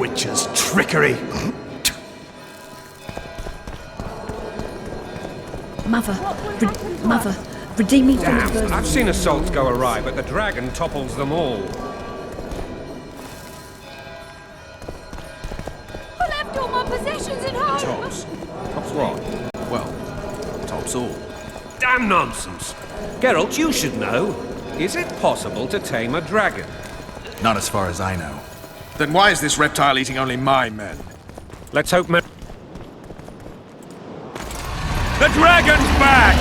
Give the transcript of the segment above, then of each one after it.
witch's trickery! Mother, redeem me from the Damn, I've seen assaults go awry, but the dragon topples them all. I left all my possessions at home. Tops. Tops what? Well, tops all. Damn nonsense! Geralt, you should know. Is it possible to tame a dragon? Not as far as I know. Then why is this reptile eating only my men? Let's hope The dragon's back!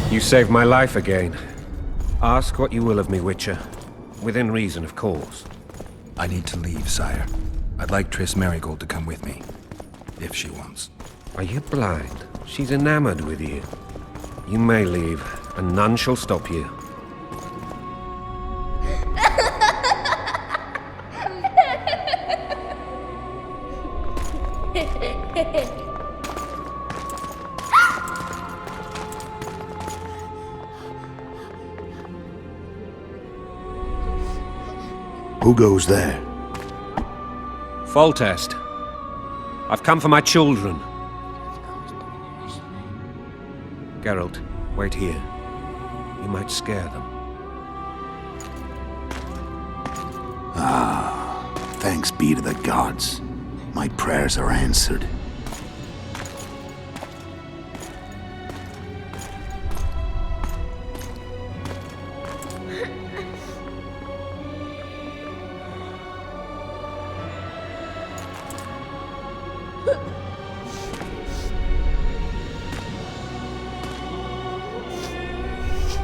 You saved my life again. Ask what you will of me, Witcher. Within reason, of course. I need to leave, sire. I'd like Triss Merigold to come with me. If she wants. Are you blind? She's enamored with you. You may leave, and none shall stop you. Who goes there? Foltest. I've come for my children. Geralt, wait here. You might scare them. Thanks be to the gods. My prayers are answered.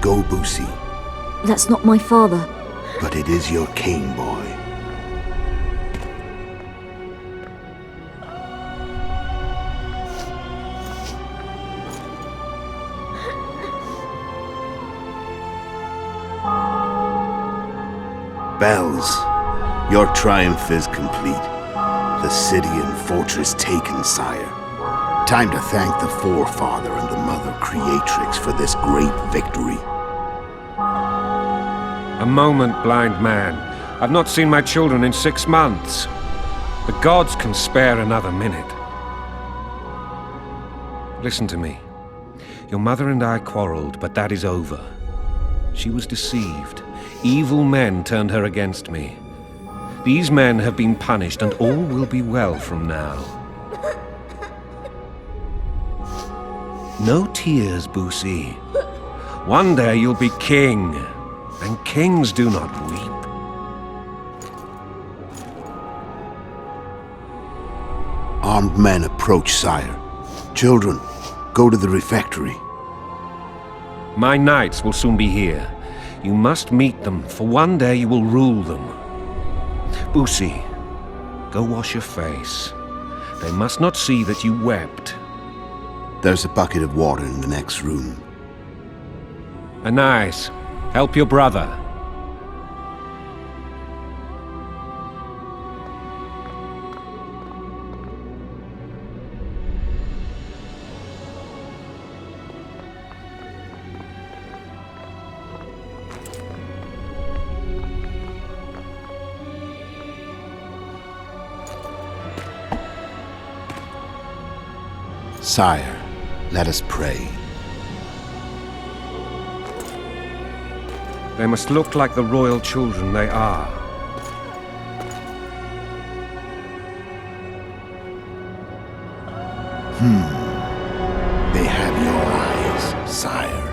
Go, Boosie. That's not my father. But it is your king, boy. Bells, your triumph is complete. The city and fortress taken, sire. Time to thank the Forefather and the Mother Creatrix for this great victory. A moment, blind man. I've not seen my children in 6 months. The gods can spare another minute. Listen to me. Your mother and I quarreled, but that is over. She was deceived. Evil men turned her against me. These men have been punished, and all will be well from now. No tears, Boosie. One day you'll be king, and kings do not weep. Armed men approach, sire. Children, go to the refectory. My knights will soon be here. You must meet them, for one day you will rule them. Boosie, go wash your face. They must not see that you wept. There's a bucket of water in the next room. Anais, help your brother. Sire, let us pray. They must look like the royal children they are. They have your eyes, sire.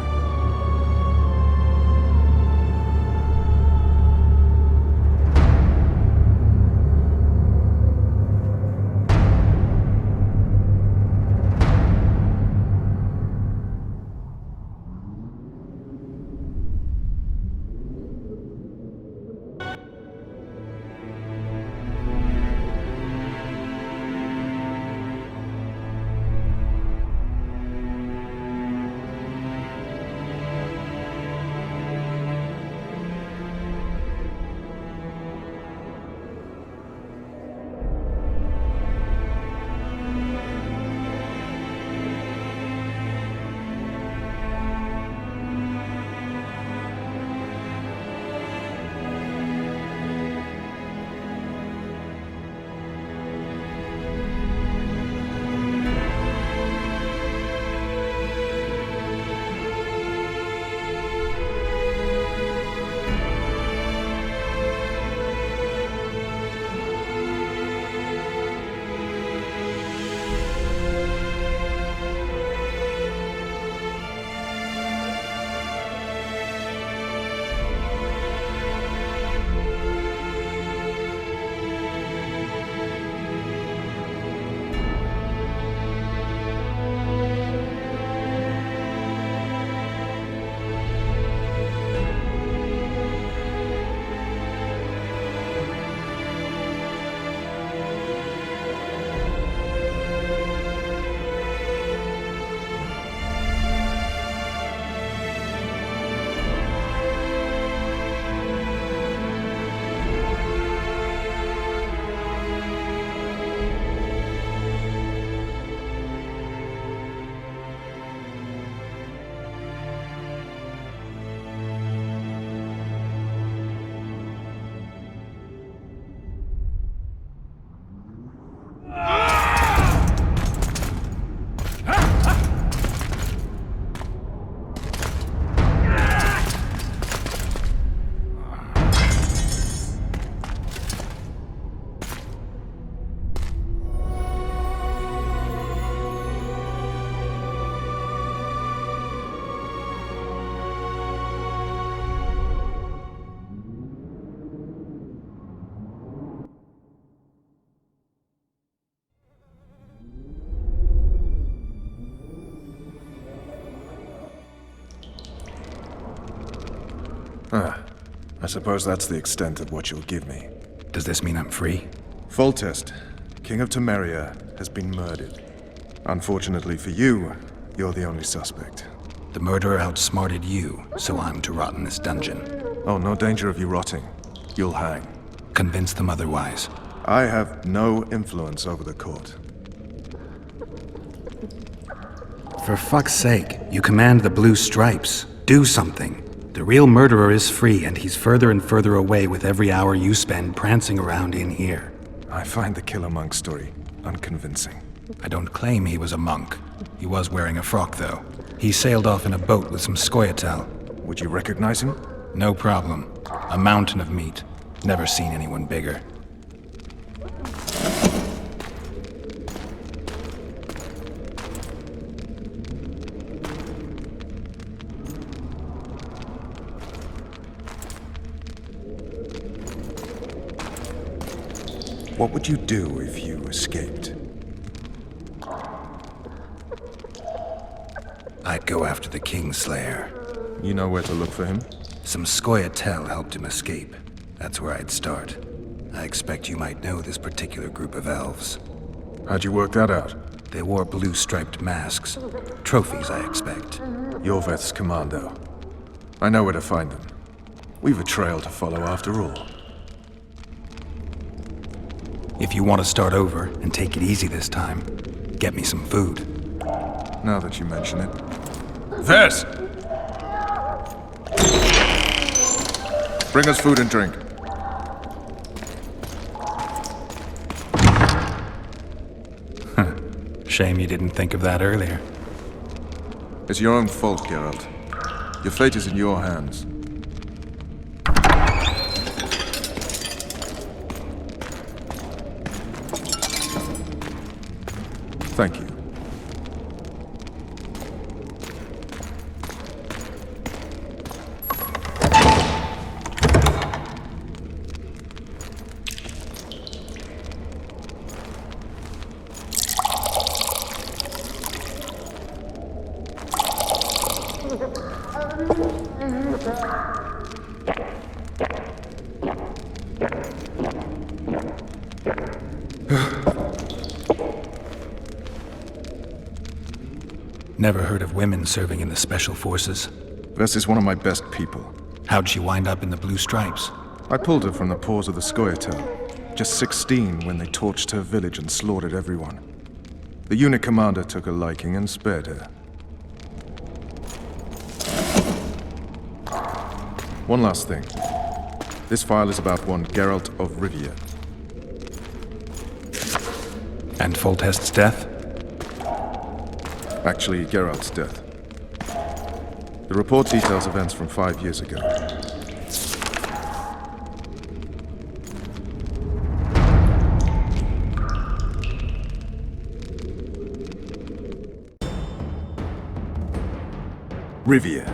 I suppose that's the extent of what you'll give me. Does this mean I'm free? Foltest, King of Temeria, has been murdered. Unfortunately for you, you're the only suspect. The murderer outsmarted you, so I'm to rot in this dungeon. Oh, no danger of you rotting. You'll hang. Convince them otherwise. I have no influence over the court. For fuck's sake, you command the blue stripes. Do something. The real murderer is free, and he's further and further away with every hour you spend prancing around in here. I find the Killer Monk story unconvincing. I don't claim he was a monk. He was wearing a frock, though. He sailed off in a boat with some Scoia'tael. Would you recognize him? No problem. A mountain of meat. Never seen anyone bigger. What would you do if you escaped? I'd go after the Kingslayer. You know where to look for him? Some Scoia'tael helped him escape. That's where I'd start. I expect you might know this particular group of elves. How'd you work that out? They wore blue-striped masks. Trophies, I expect. Yorveth's commando. I know where to find them. We've a trail to follow after all. If you want to start over and take it easy this time, get me some food. Now that you mention it. Ves! Bring us food and drink. Shame you didn't think of that earlier. It's your own fault, Geralt. Your fate is in your hands. Thank you. Never heard of women serving in the Special Forces. Ves is one of my best people. How'd she wind up in the Blue Stripes? I pulled her from the paws of the Scoia'tael. Just 16 when they torched her village and slaughtered everyone. The unit commander took a liking and spared her. One last thing. This file is about one Geralt of Rivia. And Foltest's death? Actually, Geralt's death. The report details events from 5 years ago. Rivia.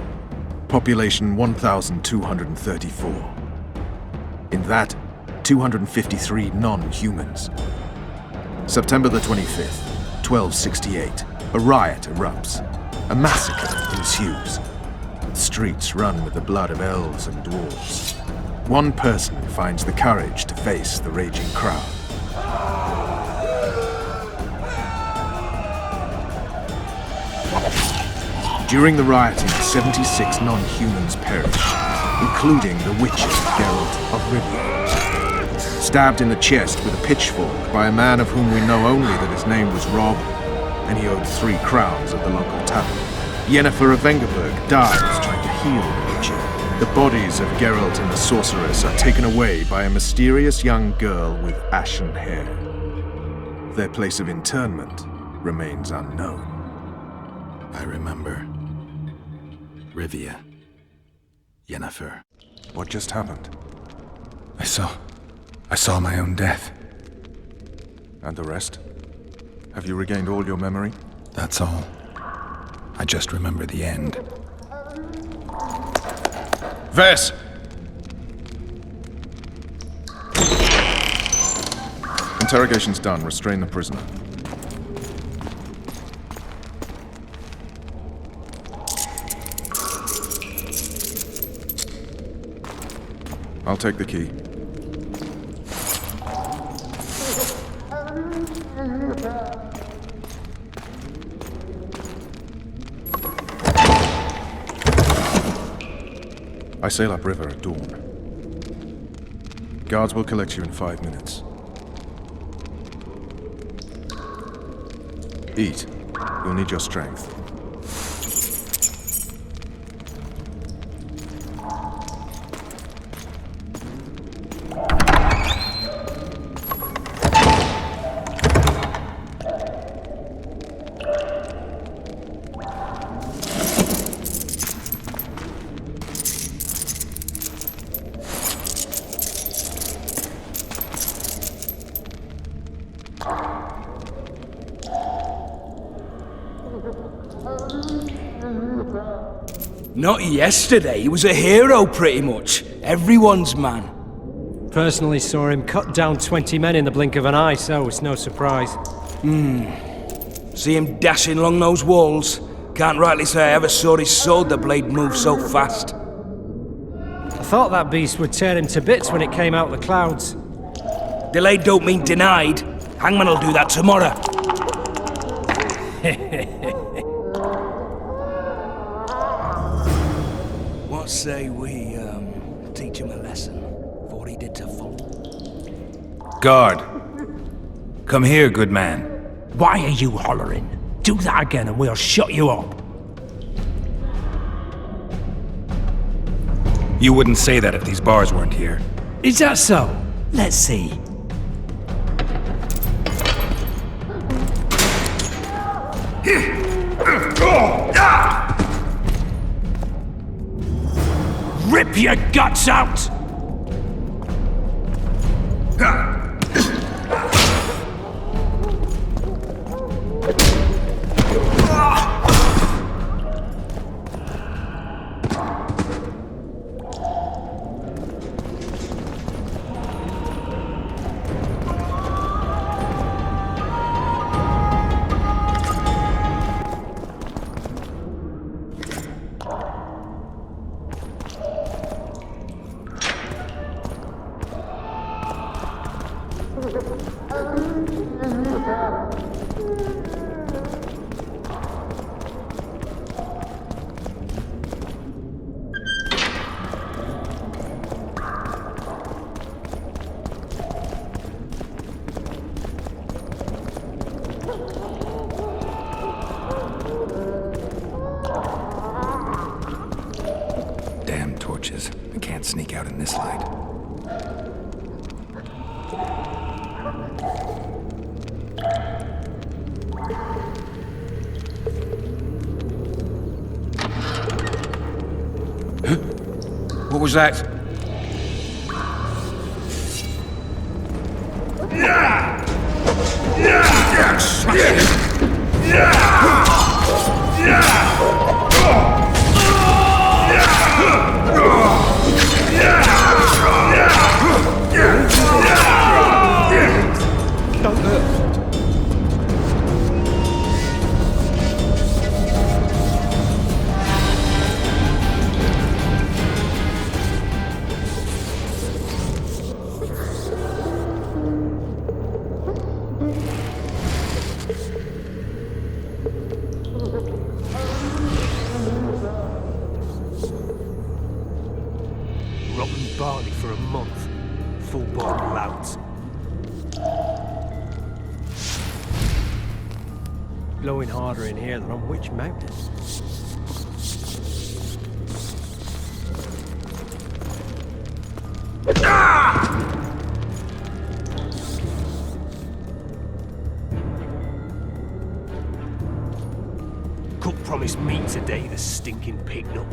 Population 1,234. In that, 253 non-humans. September the 25th, 1268. A riot erupts. A massacre ensues. The streets run with the blood of elves and dwarves. One person finds the courage to face the raging crowd. During the rioting, 76 non-humans perished, including the witcher Geralt of Rivia. Stabbed in the chest with a pitchfork by a man of whom we know only that his name was Rob, and he owed 3 crowns at the local tavern. Yennefer of Vengerberg dies trying to heal the witcher. The bodies of Geralt and the sorceress are taken away by a mysterious young girl with ashen hair. Their place of interment remains unknown. I remember. Rivia. Yennefer. What just happened? I saw my own death. And the rest? Have you regained all your memory? That's all. I just remember the end. Ves! Interrogation's done. Restrain the prisoner. I'll take the key. I sail upriver at dawn. Guards will collect you in 5 minutes. Eat. You'll need your strength. Not yesterday, he was a hero pretty much. Everyone's man. Personally saw him cut down 20 men in the blink of an eye, so it's no surprise. See him dashing along those walls? Can't rightly say I ever saw his sword the blade move so fast. I thought that beast would tear him to bits when it came out of the clouds. Delayed don't mean denied. Hangman will do that tomorrow. What say we, teach him a lesson for what he did to Fulton? Guard! Come here, good man. Why are you hollering? Do that again and we'll shut you up. You wouldn't say that if these bars weren't here. Is that so? Let's see. Rip your guts out! Damn torches. I can't sneak out in this light. What was that? Rotten barley for a month. Full-bore louts. Blowing harder in here than on which mountain? Cook promised meat today, the stinking pignut.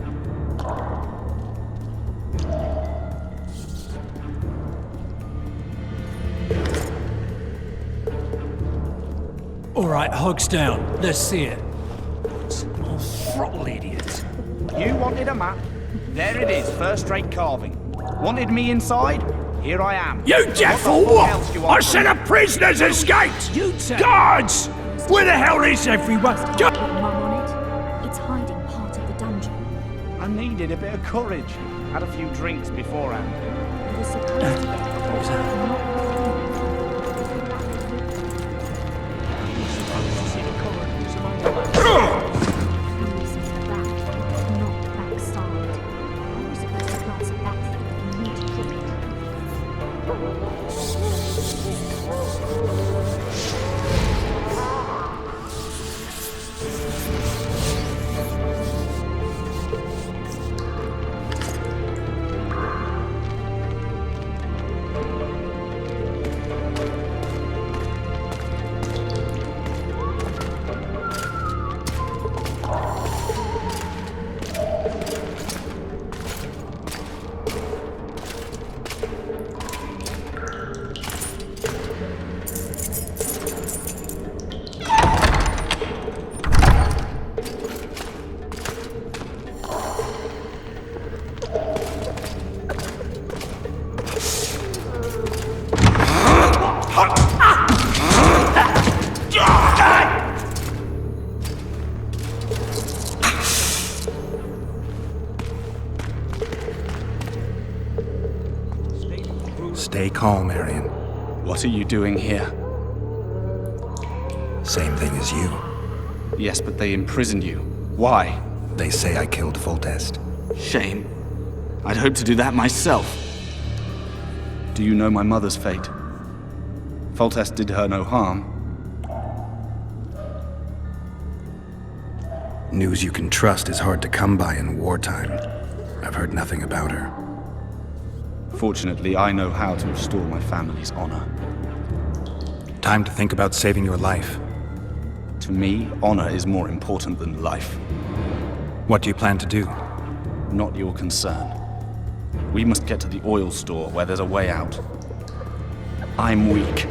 All right, hogs down. Let's see it. Small throttle idiots. You wanted a map? There it is, first-rate carving. Wanted me inside? Here I am. You devil! What? I said a prisoner's escaped! You tell. Guards! Where the hell is everyone? Go- With Mum on it. It's hiding part of the dungeon. I needed a bit of courage. Had a few drinks beforehand. was supposed to get What was that? not Supposed to see the corridors among the facing back, not backside. I was supposed to glance at that thing and need to drop it. Stay calm, Arian. What are you doing here? Same thing as you. Yes, but they imprisoned you. Why? They say I killed Foltest. Shame. I'd hoped to do that myself. Do you know my mother's fate? Foltest did her no harm. News you can trust is hard to come by in wartime. I've heard nothing about her. Fortunately, I know how to restore my family's honor. Time to think about saving your life. To me, honor is more important than life. What do you plan to do? Not your concern. We must get to the oil store where there's a way out. I'm weak.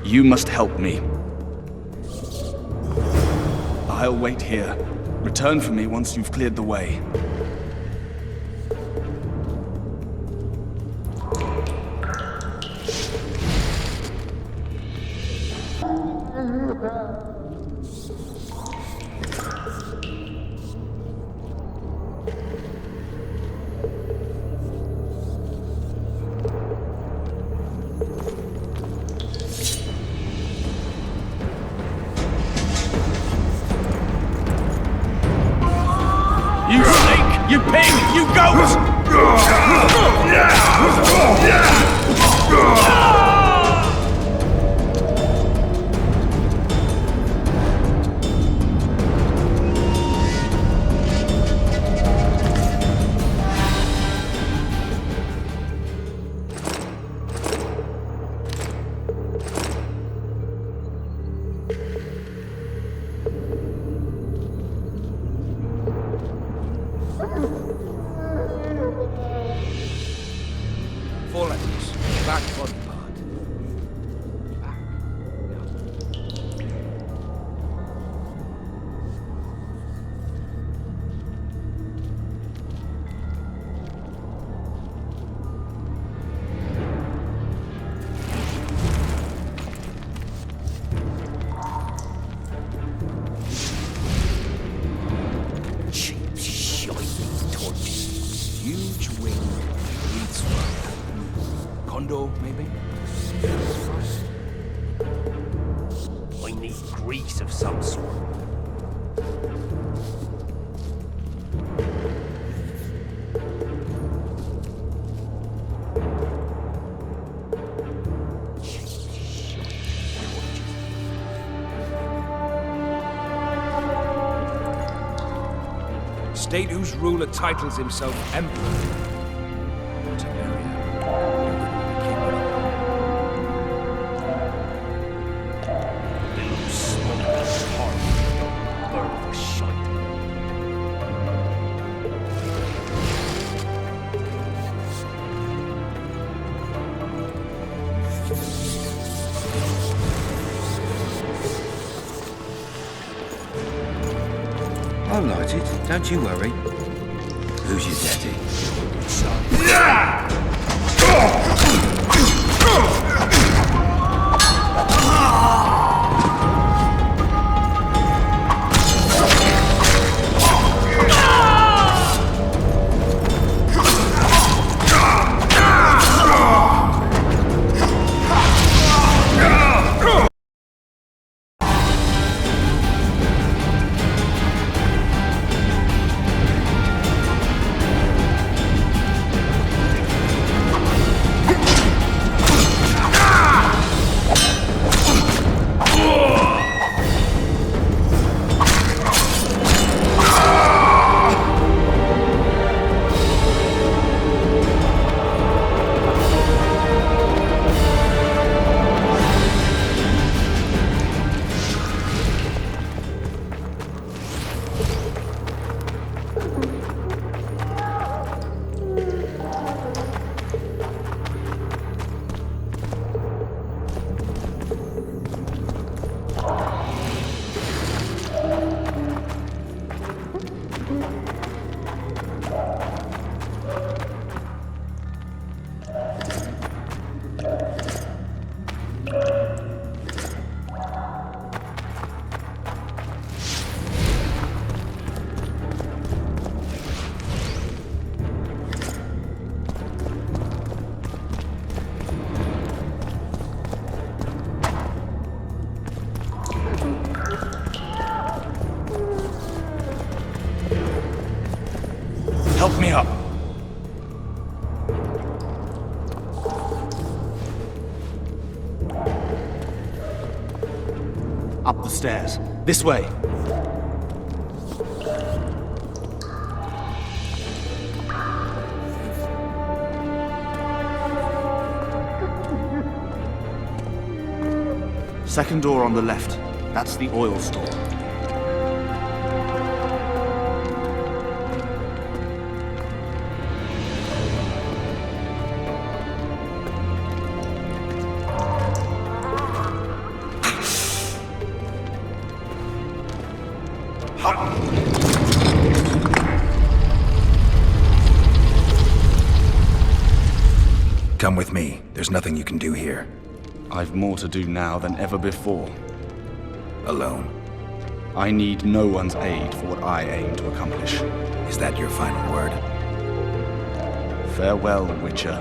You must help me. I'll wait here. Return for me once you've cleared the way. You snake! You pig! You goat! Four letters. Back body part. Back. cheap, shiny torches. Huge wing leads fire. Condo, maybe? I need grease of some sort. State whose ruler titles himself Emperor. What an Little smoky heart. Burn the shite. I'll light it, don't you worry. Who's your daddy? Up the stairs. This way. Second door on the left. That's the oil store. Come with me. There's nothing you can do here. I've more to do now than ever before. Alone. I need no one's aid for what I aim to accomplish. Is that your final word? Farewell, Witcher.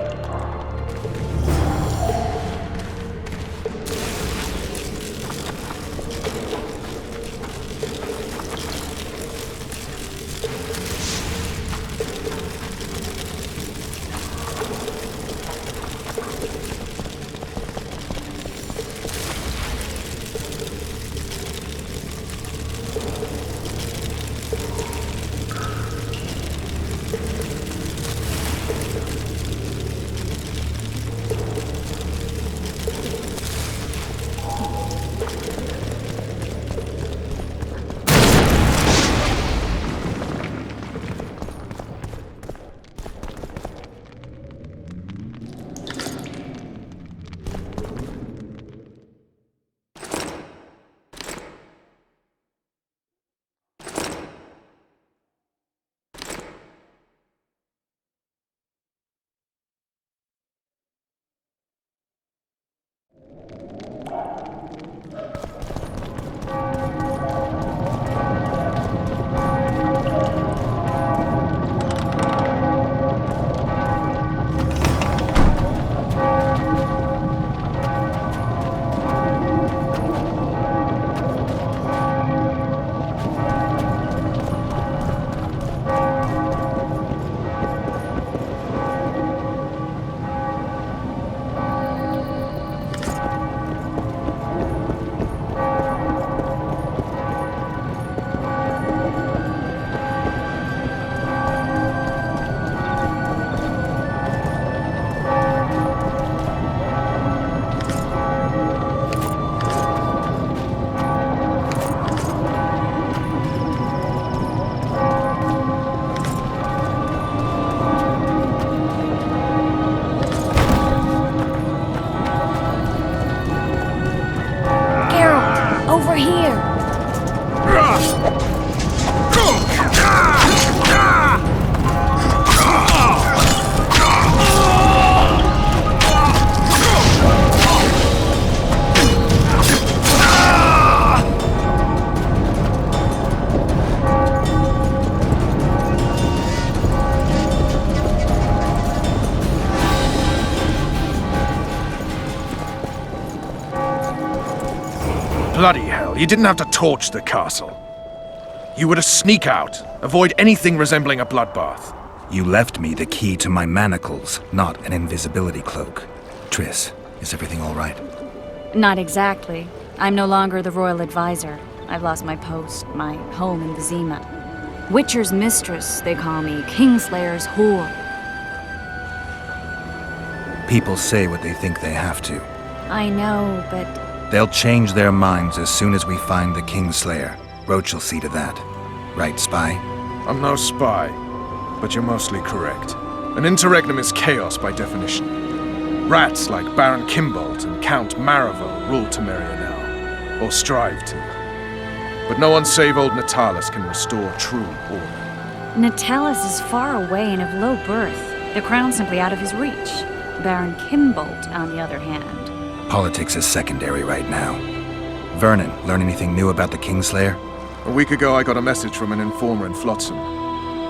Over here! Bloody hell, you didn't have to torch the castle. You were to sneak out, avoid anything resembling a bloodbath. You left me the key to my manacles, not an invisibility cloak. Triss, is everything all right? Not exactly. I'm no longer the royal advisor. I've lost my post, my home in Vizima. Witcher's mistress, they call me. Kingslayer's whore. People say what they think they have to. I know, but... They'll change their minds as soon as we find the Kingslayer. Roach will see to that. Right, Spy? I'm no spy, but you're mostly correct. An interregnum is chaos by definition. Rats like Baron Kimbolt and Count Marival rule Temeria now, or strive to. But no one save old Natalis can restore true order. Natalis is far away and of low birth. The crown's simply out of his reach. Baron Kimbolt, on the other hand. Politics is secondary right now. Vernon, learn anything new about the Kingslayer? A week ago I got a message from an informer in Flotsam.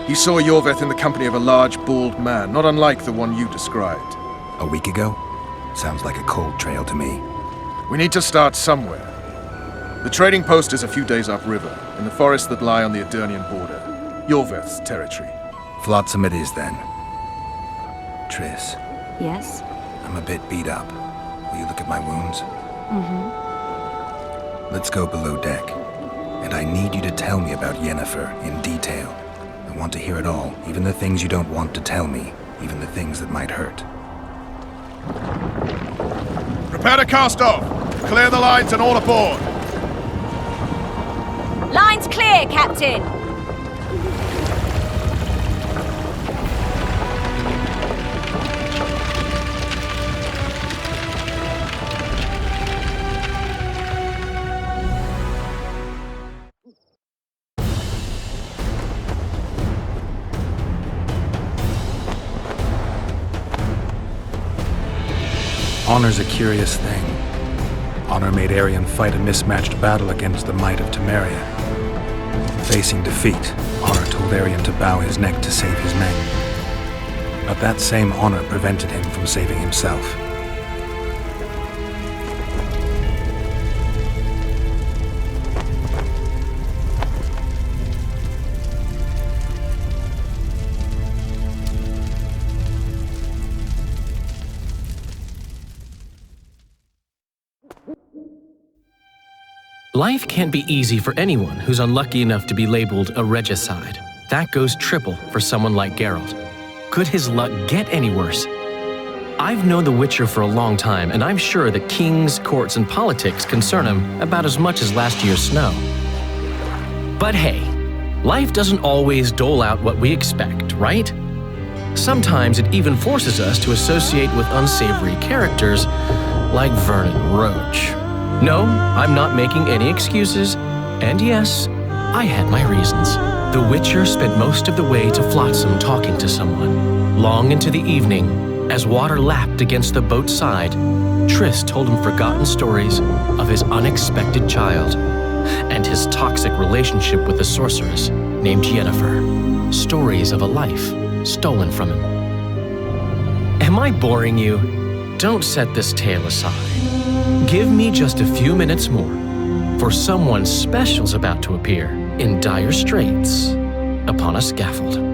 He saw Yorveth in the company of a large, bald man, not unlike the one you described. A week ago? Sounds like a cold trail to me. We need to start somewhere. The trading post is a few days upriver, in the forests that lie on the Adernian border. Yorveth's territory. Flotsam it is, then. Triss. Yes? I'm a bit beat up. Will you look at my wounds? Let's go below deck. And I need you to tell me about Yennefer in detail. I want to hear it all, even the things you don't want to tell me, even the things that might hurt. Prepare to cast off! Clear the lines and all aboard! Line's clear, Captain! Honor's a curious thing. Honor made Arion fight a mismatched battle against the might of Temeria. Facing defeat, Honor told Arion to bow his neck to save his men. But that same honor prevented him from saving himself. Life can't be easy for anyone who's unlucky enough to be labeled a regicide. That goes triple for someone like Geralt. Could his luck get any worse? I've known the Witcher for a long time, and I'm sure that kings, courts, and politics concern him about as much as last year's snow. But hey, life doesn't always dole out what we expect, right? Sometimes it even forces us to associate with unsavory characters like Vernon Roach. No, I'm not making any excuses, and yes, I had my reasons. The Witcher spent most of the way to Flotsam talking to someone. Long into the evening, as water lapped against the boat's side, Triss told him forgotten stories of his unexpected child and his toxic relationship with a sorceress named Yennefer. Stories of a life stolen from him. Am I boring you? Don't set this tale aside. Give me just a few minutes more, for someone special's about to appear in dire straits upon a scaffold.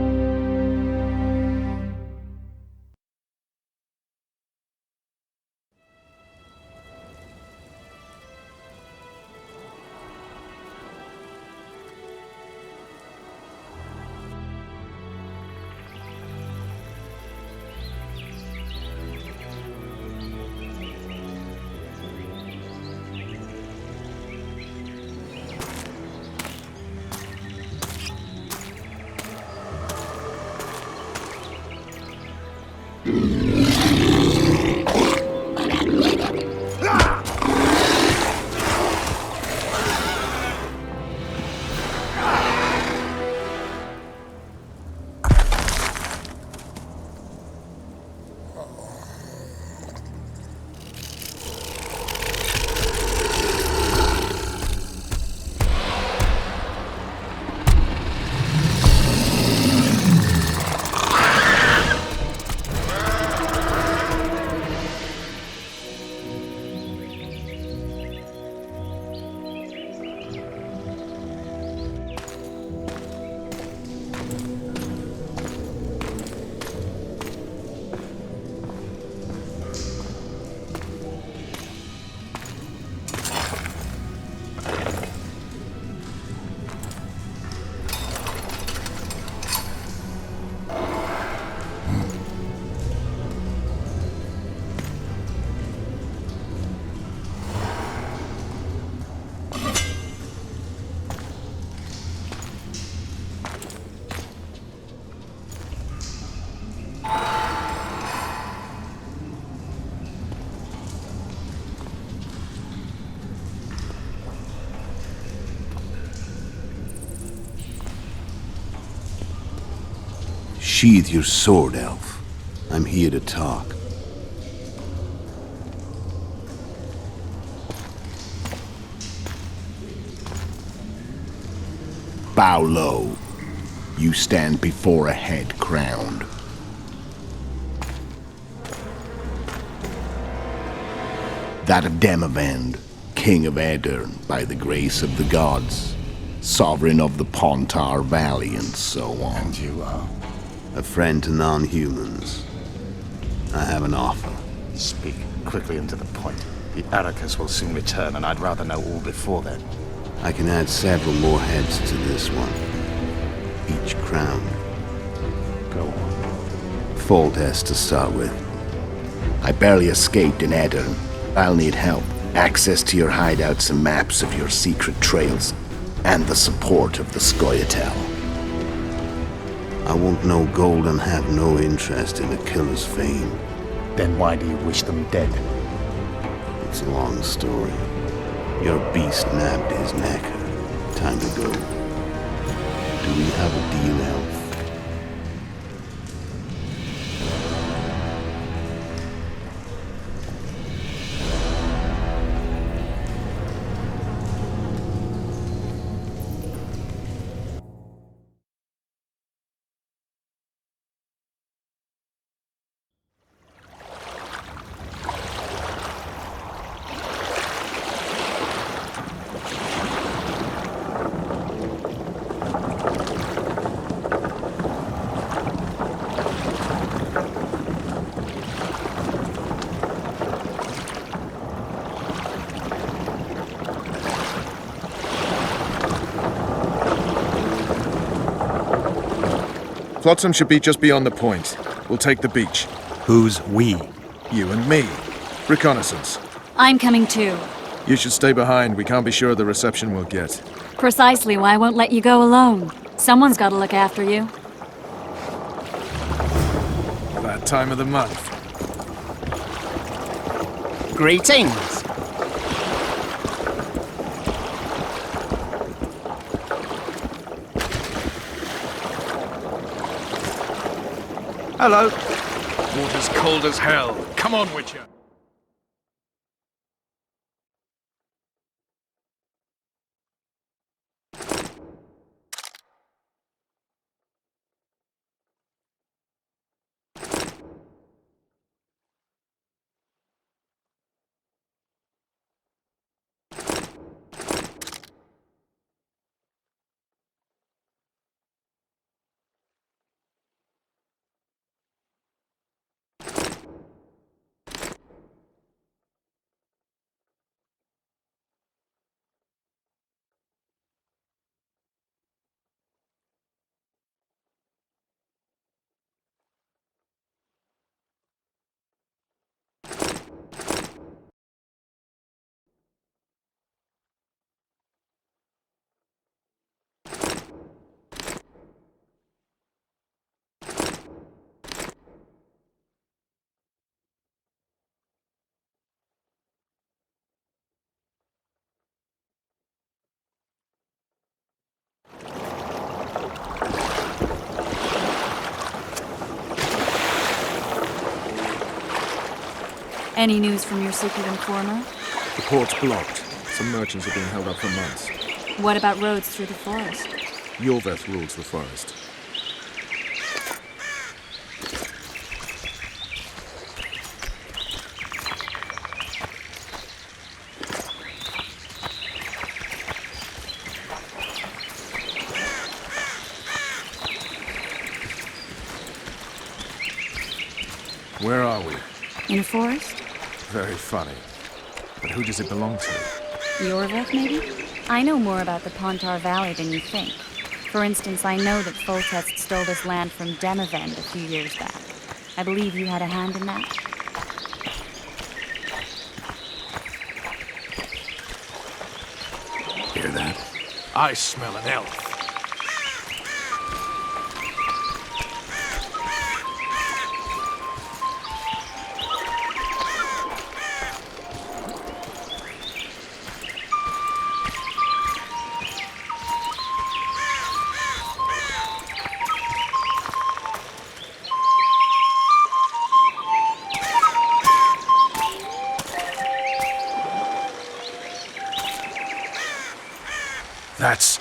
Sheathe your sword, elf. I'm here to talk. Bow low. You stand before a head crowned. That of Demavend, king of Aedirn, by the grace of the gods, sovereign of the Pontar Valley, and so on. And you are? A friend to non-humans. I have an offer. Speak quickly and to the point. The Arakas will soon return, and I'd rather know all before then. I can add several more heads to this one. Each crowned. Go on. Foltest to start with. I barely escaped in Edirn. I'll need help. Access to your hideouts and maps of your secret trails. And the support of the Scoia'tael. I won't know gold and have no interest in a killer's fame. Then why do you wish them dead? It's a long story. Your beast nabbed his neck. Time to go. Do we have a deal, Elf? Flotsam should be just beyond the point. We'll take the beach. Who's we? You and me. Reconnaissance. I'm coming too. You should stay behind. We can't be sure of the reception we'll get. Precisely why I won't let you go alone. Someone's got to look after you. That time of the month. Greetings. Hello. Water's cold as hell. Come on, Witcher. Any news from your secret informer? The port's blocked. Some merchants are being held up for months. What about roads through the forest? Yorveth rules the forest. Where are we? In a forest? Very funny. But who does it belong to? Yorveth, maybe? I know more about the Pontar Valley than you think. For instance, I know that Foltest stole this land from Demavend a few years back. I believe you had a hand in that? Hear that? I smell an elf. That's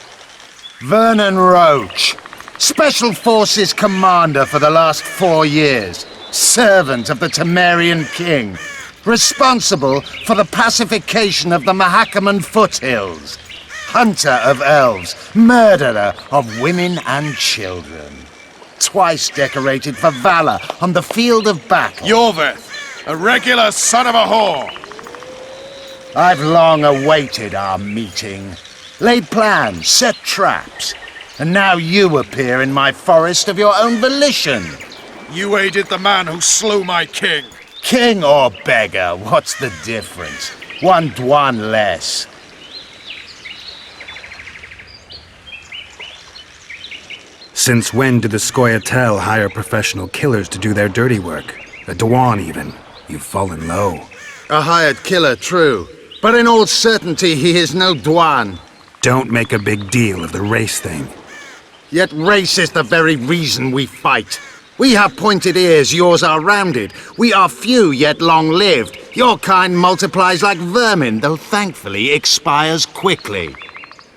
Vernon Roach, Special Forces Commander for the last 4 years, servant of the Temerian King, responsible for the pacification of the Mahakaman foothills, hunter of elves, murderer of women and children, twice decorated for valor on the field of battle. Yorveth, a regular son of a whore! I've long awaited our meeting. Laid plans, set traps. And now you appear in my forest of your own volition. You aided the man who slew my king. King or beggar, what's the difference? One Dwan less. Since when did the Scoia'tael hire professional killers to do their dirty work? A Dwan, even. You've fallen low. A hired killer, true. But in all certainty, he is no Dwan. Don't make a big deal of the race thing. Yet race is the very reason we fight. We have pointed ears, yours are rounded. We are few, yet long-lived. Your kind multiplies like vermin, though thankfully expires quickly.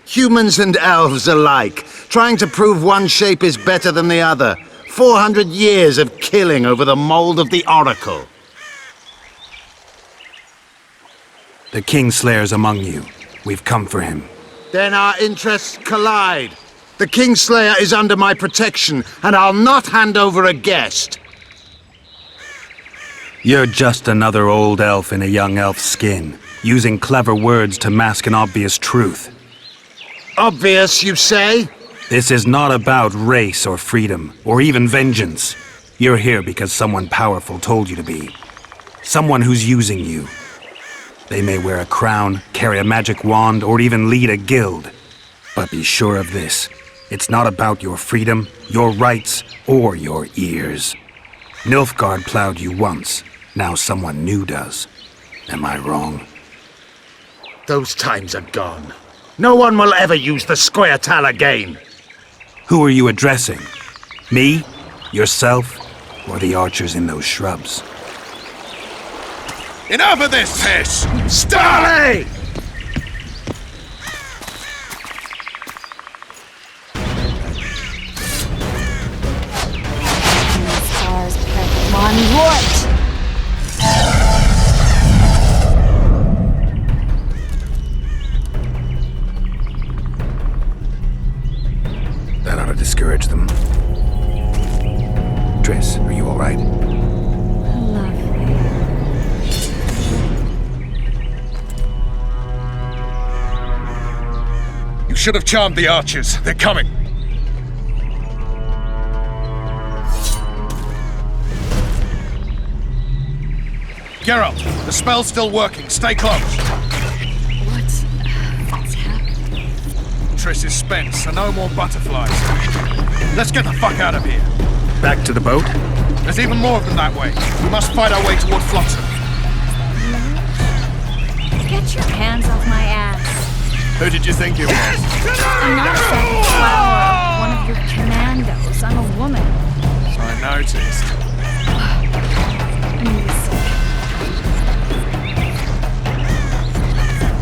Humans and elves alike, trying to prove one shape is better than the other. 400 years of killing over the mold of the Oracle. The Kingslayer's among you. We've come for him. Then our interests collide. The Kingslayer is under my protection, and I'll not hand over a guest. You're just another old elf in a young elf's skin, using clever words to mask an obvious truth. Obvious, you say? This is not about race or freedom, or even vengeance. You're here because someone powerful told you to be. Someone who's using you. They may wear a crown, carry a magic wand, or even lead a guild. But be sure of this. It's not about your freedom, your rights, or your ears. Nilfgaard plowed you once. Now someone new does. Am I wrong? Those times are gone. No one will ever use the Scoia'tael again. Who are you addressing? Me? Yourself? Or the archers in those shrubs? Enough of this piss! Starley! Stars, come on, Muerte! That ought to discourage them. Triss, are you all right? Lovely. You should have charmed the archers. They're coming. Geralt, the spell's still working. Stay close. What's happening? Triss is spent, so no more butterflies. Let's get the fuck out of here. Back to the boat? There's even more of them that way. We must fight our way toward Flotsam. Get your hands off my ass. Who did you think you was? I'm not a second flower. One of your commandos. I'm a woman. I noticed.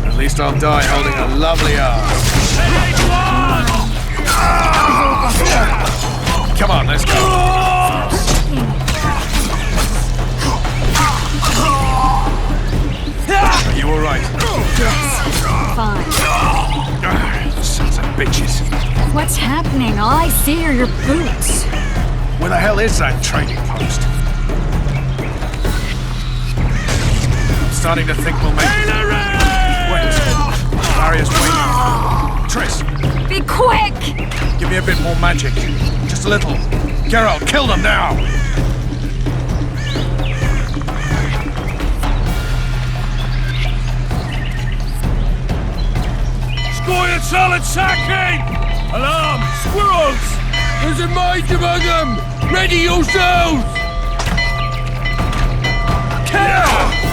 At least I'll die holding a lovely ass. Come on, let's go. Are you alright? Yes, fine. Sons of bitches. What's happening? All I see are your boots. Where the hell is that trading post? I'm starting to think we'll make it. Wait. Barrier's waiting. Triss! Be quick! Give me a bit more magic. Just a little. Geralt, kill them now! Scoia'tael attacking! Alarm! Squirrels! There's a mage among them! Ready yourselves! Kill!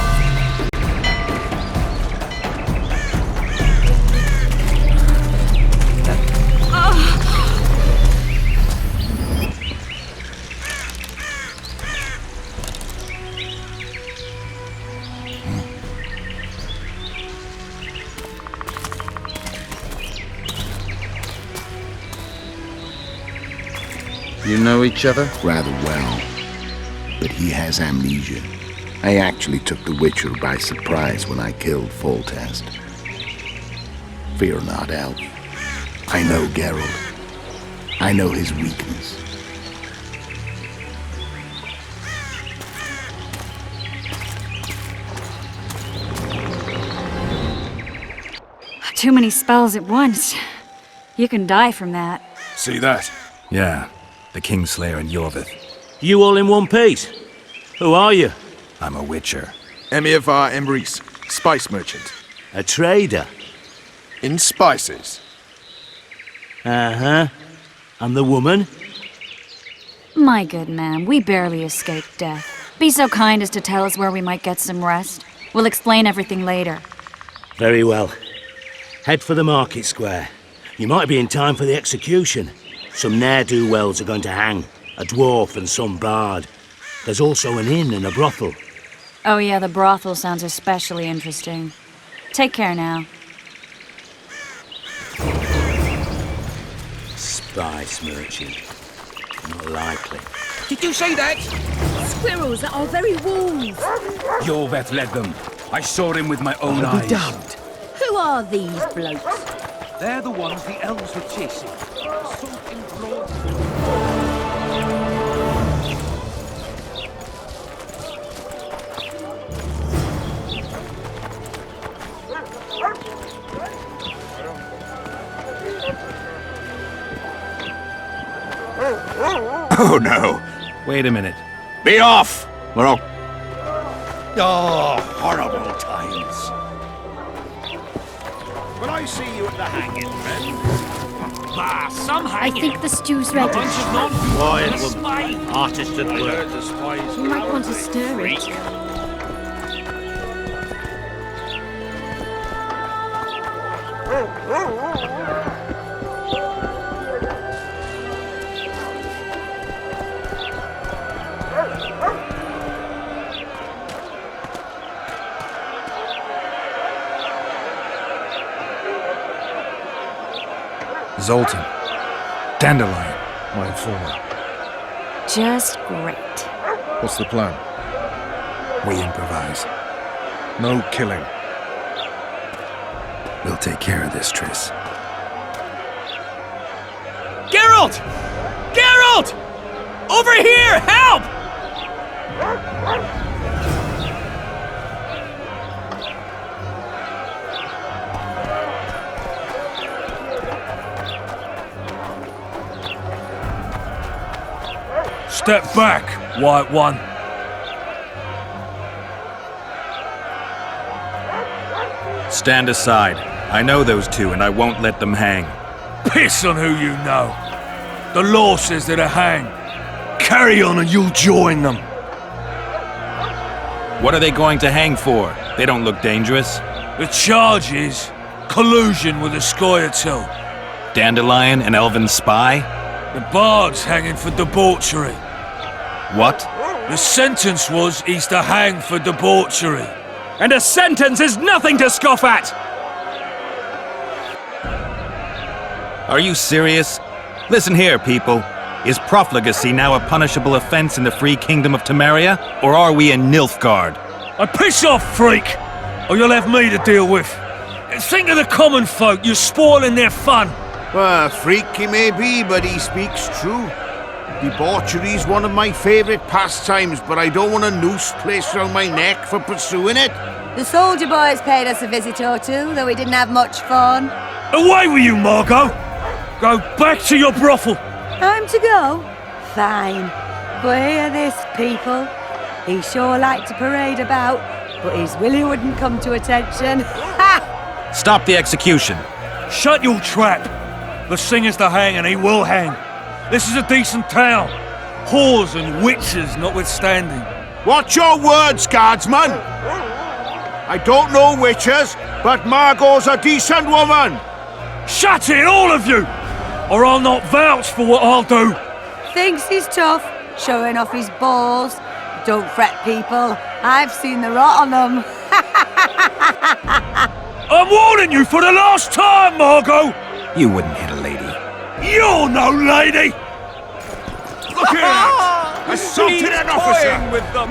You know each other? Rather well. But he has amnesia. I actually took the Witcher by surprise when I killed Foltest. Fear not, Elf. I know Geralt. I know his weakness. too many spells at once. You can die from that. See that? Yeah, the Kingslayer and Yorvith. You all in one piece? Who are you? I'm a witcher. Emir var Emrys, spice merchant. A trader? In spices. Uh-huh. And the woman? My good man, we barely escaped death. Be so kind as to tell us where we might get some rest. We'll explain everything later. Very well. Head for the market square. You might be in time for the execution. Some ne'er-do-wells are going to hang. A dwarf and some bard. There's also an inn and a brothel. Oh yeah, the brothel sounds especially interesting. Take care now. Spice merchant. Not likely. Did you say that? Squirrels at our very walls. Yorveth led them. I saw him with my own eyes. Damned. Who are these blokes? They're the ones the elves were chasing. Salt in broad. Oh no! Wait a minute. Be off! We're all... Oh, horrible times. Will I see you at the hanging, friend? Bah, some I hanging. think the stew's ready. Bunch of non Quiet, spy. Artist at I work. heard the spies. You might want to stir it. Zoltan. Dandelion, my informer. Just great. What's the plan? We improvise. No killing. We'll take care of this, Triss. Geralt! Geralt! Over here! Help! Step back, White One. Stand aside. I know those two, and I won't let them hang. Piss on who you know. The law says they're to hang. Carry on and you'll join them. What are they going to hang for? They don't look dangerous. The charge is collusion with the Scoia'tael. Dandelion, an elven spy? The bard's hanging for debauchery. What? The sentence was he's to hang for debauchery. And a sentence is nothing to scoff at! Are you serious? Listen here, people. Is profligacy now a punishable offense in the free kingdom of Temeria? Or are we in Nilfgaard? Piss off, freak! Or you'll have me to deal with. Think of the common folk, you're spoiling their fun. Well, freak he may be, but he speaks true. Debauchery's one of my favourite pastimes, but I don't want a noose placed around my neck for pursuing it. The soldier boys paid us a visit or two, though we didn't have much fun. Away with you, Margot! Go back to your brothel! Time to go? Fine. But hear this, people. He sure liked to parade about, but his willy wouldn't come to attention. Ha! Stop the execution. Shut your trap! The singer's to hang and he will hang. This is a decent town. Whores and witches notwithstanding. Watch your words, guardsman! I don't know witches, but Margot's a decent woman! Shut it, all of you! Or I'll not vouch for what I'll do! Thinks he's tough, showing off his balls. Don't fret, people. I've seen the rot on them. I'm warning you for the last time, Margot! You wouldn't hit a lady. You're no lady! Look at that! Assaulted an officer! With them.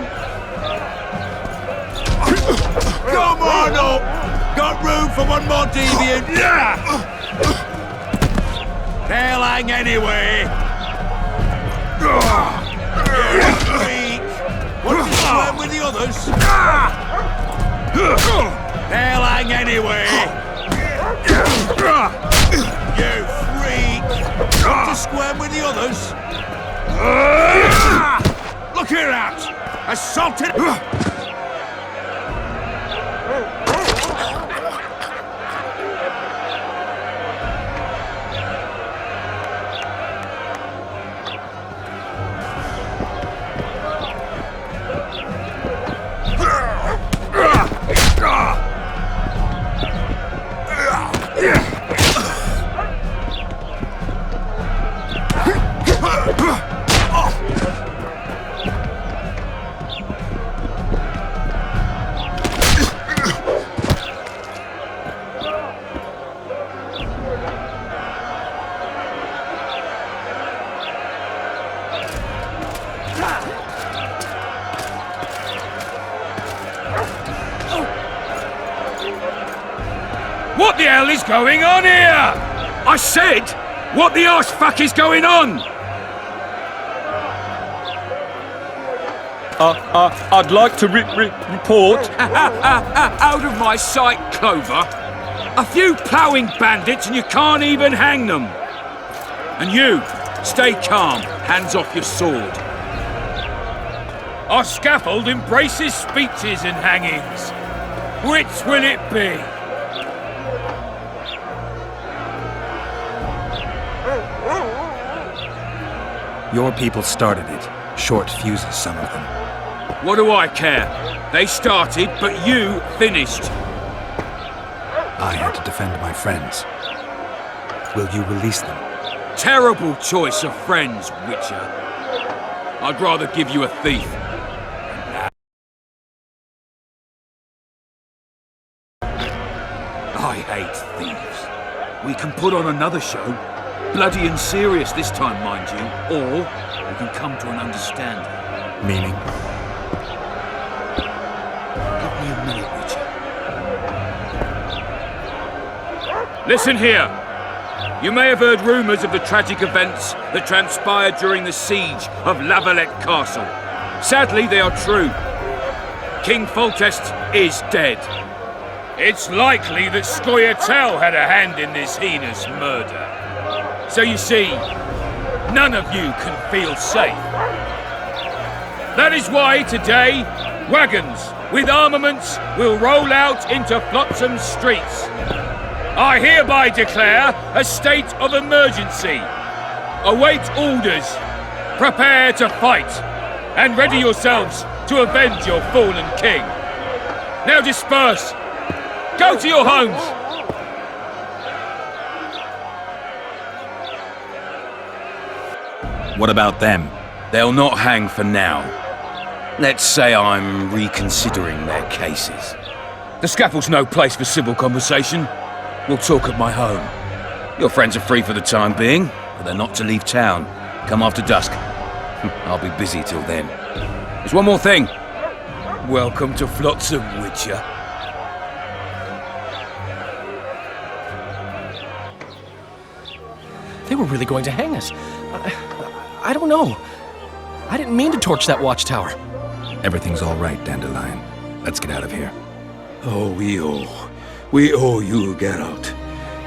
Come on up! Got room for one more deviant! They'll hang anyway! You freak! What's he doing with the others? They'll hang anyway! You freak! Not to square with the others! Look here out! Assaulted! What the hell is going on here? I said, what the arse fuck is going on? I'd like to report. Out of my sight, Clover. A few ploughing bandits and you can't even hang them. And you, stay calm, hands off your sword. Our scaffold embraces speeches and hangings. Which will it be? Your people started it. Short fuses, some of them. What do I care? They started, but you finished. I had to defend my friends. Will you release them? Terrible choice of friends, Witcher. I'd rather give you a thief. I hate thieves. We can put on another show. Bloody and serious this time, mind you. Or we can come to an understanding. Meaning? Give me a minute, Witcher. Listen here. You may have heard rumours of the tragic events that transpired during the siege of Lavalette Castle. Sadly, they are true. King Foltest is dead. It's likely that Scoia'tael had a hand in this heinous murder. So you see, none of you can feel safe. That is why today, wagons with armaments will roll out into Flotsam streets. I hereby declare a state of emergency. Await orders. Prepare to fight. And ready yourselves to avenge your fallen king. Now disperse. Go to your homes. What about them? They'll not hang for now. Let's say I'm reconsidering their cases. The scaffold's no place for civil conversation. We'll talk at my home. Your friends are free for the time being, but they're not to leave town. Come after dusk. I'll be busy till then. There's one more thing. Welcome to Flotsam, Witcher. They were really going to hang us. I don't know. I didn't mean to torch that watchtower. Everything's all right, Dandelion. Let's get out of here. Oh, we owe you, Geralt.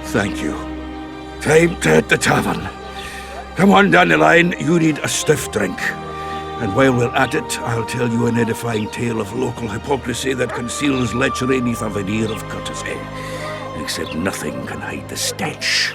Thank you. Time to hit the tavern. Come on, Dandelion, you need a stiff drink. And while we're at it, I'll tell you an edifying tale of local hypocrisy that conceals lechery neath a veneer of courtesy. Except nothing can hide the stench.